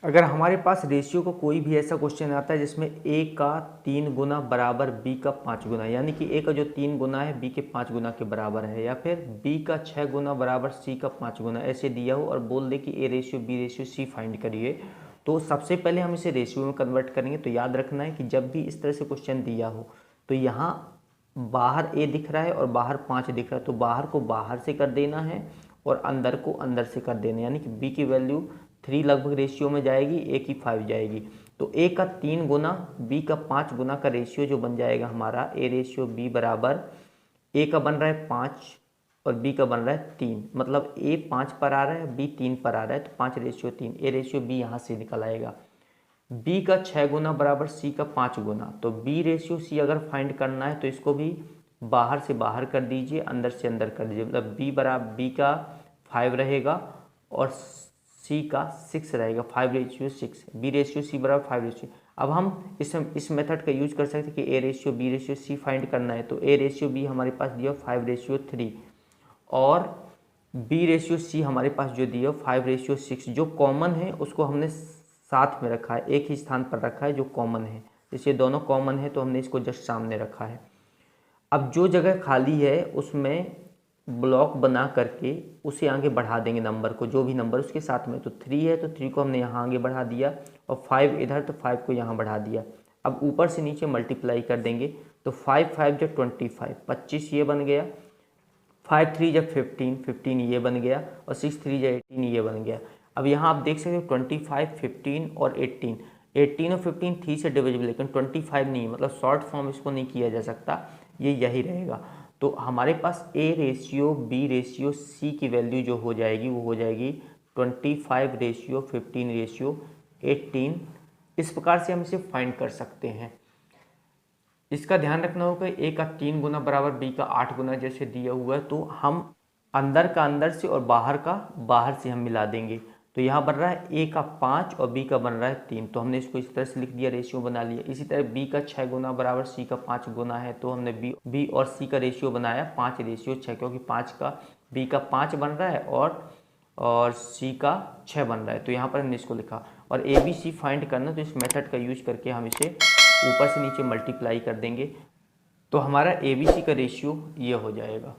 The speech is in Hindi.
अगर हमारे पास रेशियो का कोई भी ऐसा क्वेश्चन आता है जिसमें a का 3 गुना बराबर b का 5 गुना, यानी कि a का जो 3 गुना है b के 5 गुना के बराबर है, या फिर b का 6 गुना बराबर c का 5 गुना ऐसे दिया हो और बोल दे कि a ratio b ratio c find करिए, तो सबसे पहले हम इसे रेशियो में कन्वर्ट करेंगे। तो याद रखना है कि जब भी इस तरह से क्वेश्चन दिया हो तो यहाँ बाहर a दिख रहा है और बाहर 5 दिख रहा है, तो बाहर को बाहर से कर देना है और अंदर को अंदर से कर देना है, यानी कि b की वैल्यू 3 लगभग रेशियो में जाएगी, a की 5 जाएगी। तो a का 3 गुना b का 5 गुना का रेशियो जो बन जाएगा हमारा a रेशियो b बराबर a का बन रहा है 5 और b का बन रहा है 3, मतलब a 5 पर आ रहा है b 3 पर आ रहा है, तो 5 रेशियो 3 a रेशियो b यहाँ से निकल आएगा। b का 6 गुना बराबर c का 5 गुना, तो b रेशियो c अगर फाइंड करना है तो इसको भी बाहर से बाहर कर दीजिए, अंदर से अंदर कर दीजिए, मतलब b बराबर b का 5 रहेगा और c का 6 रहेगा, 5 रेशियो 6, b रेशियो c बराबर 5 रेशियो। अब हम इस मेथड का यूज कर सकते हैं कि a ratio b ratio c find करना है, तो a रेशियो b हमारे पास दिया 5 रेशियो 3 और b रेशियो c हमारे पास जो दिया 5 रेशियो 6, जो कॉमन है उसको हमने साथ में रखा है, एक ही स्थान पर रखा है जो कॉमन है, जैसे दोनों कॉमन है तो हमने इसको जस्ट सामने रखा है। अब जो जगह खाली है उसमें ब्लॉक बना करके उसे आगे बढ़ा देंगे नंबर को, जो भी नंबर उसके साथ में, तो 3 है तो 3 को हमने यहाँ आगे बढ़ा दिया और 5 इधर तो 5 को यहाँ बढ़ा दिया। अब ऊपर से नीचे मल्टीप्लाई कर देंगे तो 5 5 जब 25, 25 ये बन गया, 5 3 जब 15, 15 ये बन गया और 6 3 जब 18 ये बन गया। अब यहाँ आप देख सकते हो 25, 15 और 18, 18 और 15 3 से डिविजिबल, लेकिन 25 नहीं, मतलब शॉर्ट फॉर्म इसको नहीं किया जा सकता, ये यही रहेगा। तो हमारे पास a ratio b ratio c की वैल्यू जो हो जाएगी वो हो जाएगी 25 रेशियो 15 रेशियो 18। इस प्रकार से हम इसे फाइंड कर सकते हैं। इसका ध्यान रखना होगा a का 3 गुना बराबर b का 8 गुना जैसे दिया हुआ है, तो हम अंदर का अंदर से और बाहर का बाहर से हम मिला देंगे। तो यहाँ बन रहा है a का 5 और b का बन रहा है 3, तो हमने इसको इस तरह से लिख दिया, रेशियो बना लिया। इसी तरह b का 6 गुना बराबर c का 5 गुना है, तो हमने b और c का रेशियो बनाया 5 रेशियो 6, क्योंकि 5 का b का 5 बन रहा है और c का 6 बन रहा है, तो यहाँ पर हमने इसको लिखा। और a b c फाइंड करना, तो इस मेथड का यूज करके हम इसे ऊपर से नीचे मल्टीप्लाई कर देंगे, तो हमारा a b c का रेशियो ये हो जाएगा।